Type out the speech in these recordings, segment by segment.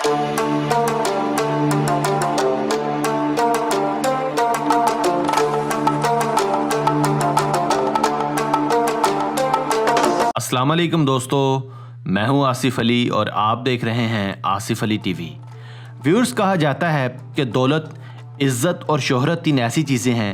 अस्सलाम वालेकुम दोस्तों, मैं हूं आसिफ अली और आप देख रहे हैं आसिफ अली टीवी। व्यूअर्स, कहा जाता है कि दौलत, इज़्ज़त और शोहरत तीन ऐसी चीज़ें हैं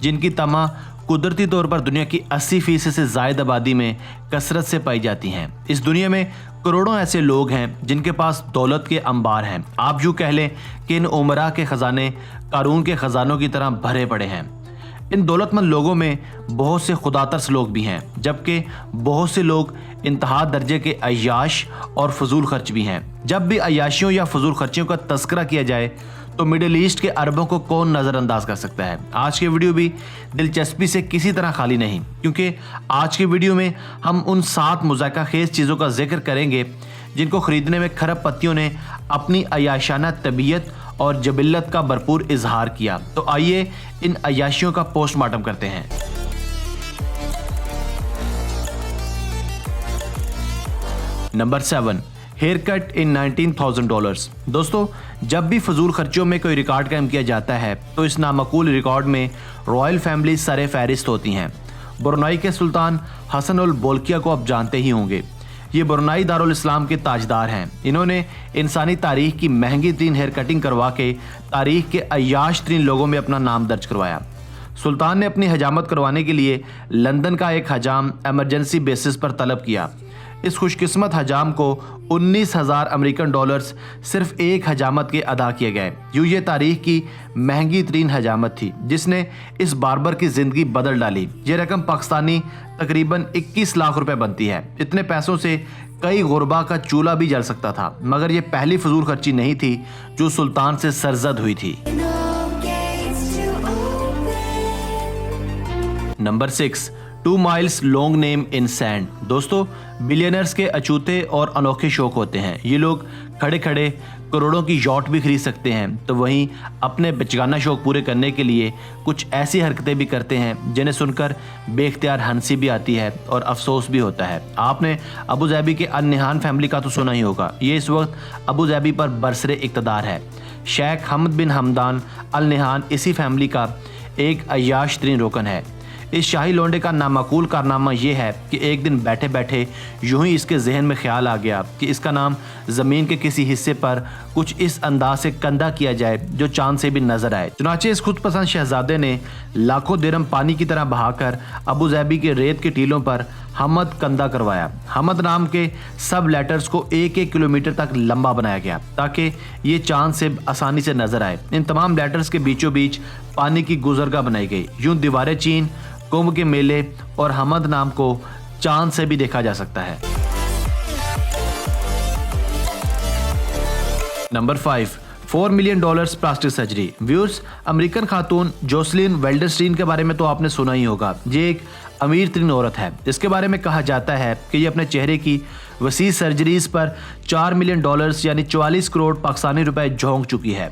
जिनकी तमा कुदरती तौर पर दुनिया की 80% से ज़ायद आबादी में कसरत से पाई जाती हैं। इस दुनिया में करोड़ों ऐसे लोग हैं जिनके पास दौलत के अंबार हैं। आप यूँ कह लें कि इन उमरा के ख़जाने कारून के ख़जानों की तरह भरे पड़े हैं। इन दौलतमंद लोगों में बहुत से खुदातर्स लोग भी हैं, जबकि बहुत से लोग इंतहा दर्जे के अय्याश और फजूल खर्च भी हैं। जब भी अय्याशियों या फजूल खर्चियों का तस्करा किया जाए तो मिडिल ईस्ट के अरबों को कौन नज़रअंदाज कर सकता है। आज की वीडियो भी दिलचस्पी से किसी तरह खाली नहीं, क्योंकि आज की वीडियो में हम उन 7 मुज़ायका खेज़ चीज़ों का जिक्र करेंगे जिनको ख़रीदने में खरब पत्तियों ने अपनी अय्याशाना तबीयत और जबिल्लत का भरपूर इजहार किया। तो आइए इन अय्याशियों का पोस्टमार्टम करते हैं। Number 7, hair cut in $19,000। दोस्तों, जब भी फजूल खर्चों में कोई रिकॉर्ड कायम किया जाता है तो इस नामकूल रिकॉर्ड में रॉयल फैमिली सरे फहरिस्त होती हैं। ब्रुनाई के सुल्तान हसन उल बोल्किया को आप जानते ही होंगे। ये ब्रुनाई दारुल इस्लाम के ताजदार हैं। इन्होंने इंसानी तारीख की महंगी तरीन हेयर कटिंग करवा के तारीख के अय्याश तरीन लोगों में अपना नाम दर्ज करवाया। सुल्तान ने अपनी हजामत करवाने के लिए लंदन का एक हजाम एमरजेंसी बेसिस पर तलब किया। इस खुशकिस्मत हजाम को $19,000 सिर्फ एक हजामत के अदा किए गए। यूँ ये तारीख की महंगी तरीन हजामत थी जिसने इस बार्बर की ज़िंदगी बदल डाली। ये रकम पाकिस्तानी तकरीबन 21 लाख रुपए बनती है। इतने पैसों से कई गुरबा का चूल्हा भी जल सकता था, मगर ये पहली फजूल खर्ची नहीं थी जो सुल्तान से सरजद हुई थी। Number 6, 2 miles long name in sand. दोस्तों, बिलियनर्स के अछूते और अनोखे शौक होते हैं। ये लोग खड़े खड़े करोड़ों की यॉट भी खरीद सकते हैं, तो वहीं अपने बचगाना शौक पूरे करने के लिए कुछ ऐसी हरकतें भी करते हैं जिन्हें सुनकर बेख्तियार हंसी भी आती है और अफसोस भी होता है। आपने अबू धाबी के अल नहान फैमिली का तो सुना ही होगा। ये इस वक्त अबू धाबी पर बरसरे इक़्तिदार है। शेख हमद बिन हमदान अल नहान इसी फैमिली का एक अय्याश तरीन रुकन है। इस शाही लोंडे का नामाकूल कारनामा यह है कि एक दिन बैठे बैठे यूं ही इसके जहन में ख्याल आ गया कि इसका नाम ज़मीन के किसी हिस्से पर कुछ इस अंदाज से कंधा किया जाए जो चांद से भी नजर आए। चुनाचे इस खुद पसंद शहजादे ने लाखों दिरहम पानी की तरह बहाकर अबू धाबी के रेत के टीलों पर हमद कंधा करवाया। हमद नाम के सब लेटर्स को 1-1 किलोमीटर तक लंबा बनाया गया ताकि ये चांद से आसानी से नजर आए। इन तमाम लेटर्स के बीचों बीच पानी की गुजरगाह बनाई गई। यूं दीवारें चीन, कुंभ के मेले और हमद नाम को चांद से भी देखा जा सकता है। Number 5, $4 million plastic surgery. Viewers, American खातून जोसलिन वेल्डरस्टीन के बारे में तो आपने सुना ही होगा। ये एक अमीर तरीन औरत है। इसके बारे में कहा जाता है कि ये अपने चेहरे की वसी सर्जरीज पर $4 मिलियन यानी 44 करोड़ पाकिस्तानी रुपए झोंक चुकी है।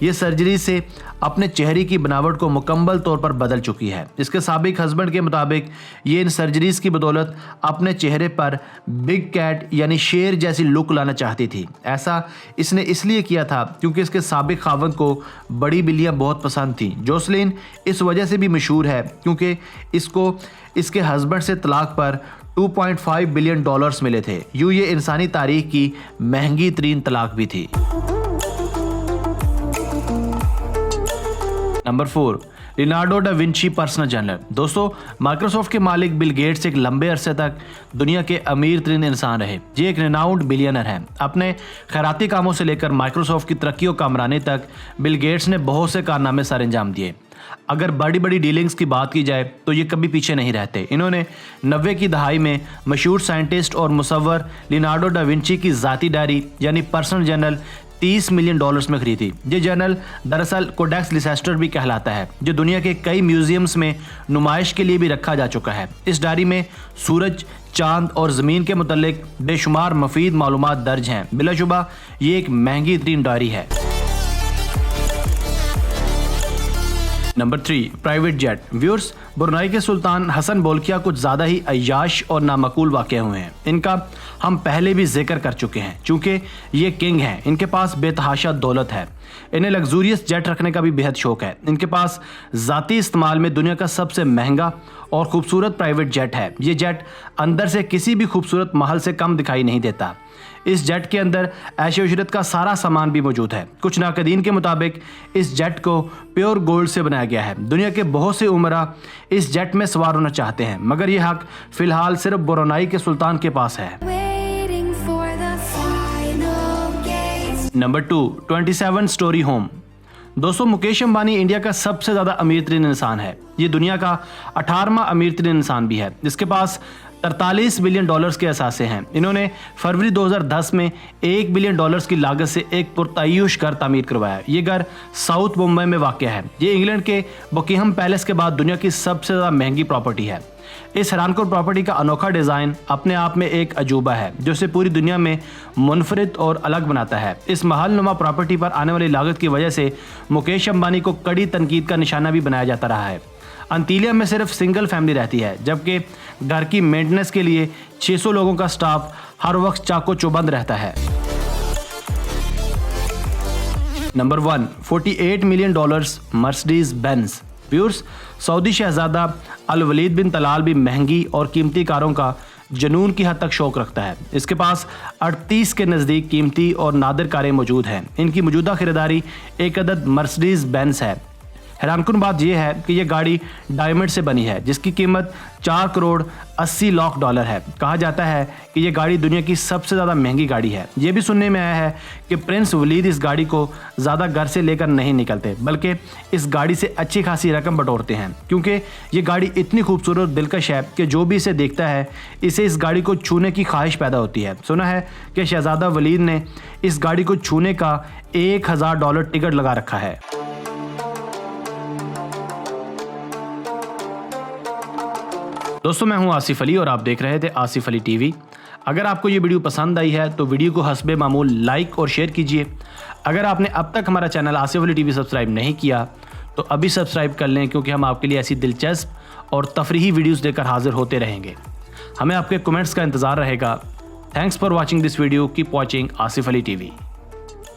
ये सर्जरी से अपने चेहरे की बनावट को मुकम्मल तौर पर बदल चुकी है। इसके साबिक हस्बैंड के मुताबिक ये इन सर्जरीज की बदौलत अपने चेहरे पर बिग कैट यानी शेर जैसी लुक लाना चाहती थी। ऐसा इसने इसलिए किया था क्योंकि इसके साबिक खावंद को बड़ी बिल्लियां बहुत पसंद थीं। जोसलिन इस वजह से भी मशहूर है क्योंकि इसको इसके हस्बैंड से तलाक पर $2.5 बिलियन मिले थे। यूँ ये इंसानी तारीख की महंगी तरीन तलाक भी थी। Number 4, Leonardo da Vinci personal general. दोस्तों, माइक्रोसॉफ्ट के मालिक बिल गेट्स एक लंबे अरसे तक दुनिया के अमीर तरीन इंसान रहे। ये एक रिनाउंड बिलियनर हैं। अपने खैराती कामों से लेकर माइक्रोसॉफ्ट की तरक्की और कामरानी तक बिल गेट्स ने बहुत से कारनामे सर अंजाम दिए। अगर बड़ी बड़ी डीलिंग्स की बात की जाए तो ये कभी पीछे नहीं रहते। इन्होंने 90 की दहाई में मशहूर साइंटिस्ट और मुसव्वर लियोनार्डो डा विंची की ज़ाती डायरी यानी पर्सनल जर्नल $30 मिलियन में खरीदी। ये जर्नल दरअसल कोडेक्स लिसेस्टर भी कहलाता है, जो दुनिया के कई म्यूजियम्स में नुमाइश के लिए भी रखा जा चुका है। इस डायरी में सूरज, चांद और ज़मीन के मुतल्लिक बेशुमार मफीद मालूमात दर्ज हैं। बिलाशुबा ये एक महंगी तरीन डायरी है। Number 3, private jet. Viewers, Brunei के सुल्तान हसन बोल्किया कुछ ज़्यादा ही अय्याश और नामकूल वाक़े हुए हैं। इनका हम पहले भी जिक्र कर चुके हैं। चूँकि ये किंग हैं, इनके पास बेतहाशा दौलत है। इन्हें लग्जूरियस जेट रखने का भी बेहद शौक है। इनके पास ज़ाती इस्तेमाल में दुनिया का सबसे महंगा और खूबसूरत प्राइवेट जेट है। ये जेट अंदर से किसी भी खूबसूरत महल से कम दिखाई नहीं देता। इस जेट के अंदर ऐशो इशरत का सारा सामान भी मौजूद है। कुछ नाकदीन के मुताबिक इस जेट को प्योर गोल्ड से बनाया गया है। दुनिया के बहुत से उमरा इस जेट में सवार होना चाहते हैं, मगर यह हक फिलहाल सिर्फ ब्रुनाई के सुल्तान के पास है। Number 2, 27 story home. दोस्तों, मुकेश अंबानी इंडिया का सबसे ज़्यादा अमीर तरीन इंसान है। ये दुनिया का 18वां अमीर तरीन इंसान भी है, जिसके पास 43 बिलियन डॉलर्स के असासे हैं। इन्होंने फरवरी 2010 में $1 बिलियन की लागत से एक पुरतायुश घर तामीर करवाया। ये घर साउथ मुंबई में वाक़ है। ये इंग्लैंड के बकिंघम पैलेस के बाद दुनिया की सबसे ज़्यादा महंगी प्रॉपर्टी है। इस हैरानकुन प्रॉपर्टी का अनोखा डिज़ाइन अपने आप में एक अजूबा है, जो इसे पूरी दुनिया में मुनफरिद और अलग बनाता है। इस महलनुमा प्रॉपर्टी पर आने वाली लागत की वजह से मुकेश अंबानी को कड़ी तनकीद का निशाना भी बनाया जाता रहा है। अंतिलिया में सिर्फ सिंगल फैमिली रहती है, जबकि घर की मेंटेनेंस के लिए 600 लोगों का स्टाफ हर वक्त चाको चौबंद रहता है। Number 1, $48 million Mercedes Benz. Viewers, Saudi शहजादा अल वलीद बिन तलाल भी महंगी और कीमती कारों का जुनून की हद तक शौक रखता है। इसके पास 38 के नज़दीक कीमती और नादिर कारें मौजूद हैं। इनकी मौजूदा खरीदारी एक अदद मर्सिडीज बेंज है। हैरानकुन बात यह है कि यह गाड़ी डायमंड से बनी है, जिसकी कीमत $4.80 लाख है। कहा जाता है कि यह गाड़ी दुनिया की सबसे ज़्यादा महंगी गाड़ी है। यह भी सुनने में आया है कि प्रिंस वलीद इस गाड़ी को ज़्यादा घर से लेकर नहीं निकलते, बल्कि इस गाड़ी से अच्छी खासी रकम बटोरते हैं, क्योंकि ये गाड़ी इतनी खूबसूरत और दिलकश है कि जो भी इसे देखता है, इसे इस गाड़ी को छूने की ख्वाहिश पैदा होती है। सुना है कि शहजादा वलीद ने इस गाड़ी को छूने का $1000 टिकट लगा रखा है। दोस्तों, मैं हूं आसिफ अली और आप देख रहे थे आसिफ अली टीवी। अगर आपको ये वीडियो पसंद आई है तो वीडियो को हस्बे मामूल लाइक और शेयर कीजिए। अगर आपने अब तक हमारा channel Asif Ali TV subscribe नहीं किया तो अभी सब्सक्राइब कर लें, क्योंकि हम आपके लिए ऐसी दिलचस्प और तफरीही वीडियोस लेकर हाजिर होते रहेंगे। हमें आपके कमेंट्स का इंतज़ार रहेगा। Thanks for watching this video. Keep watching Asif Ali TV.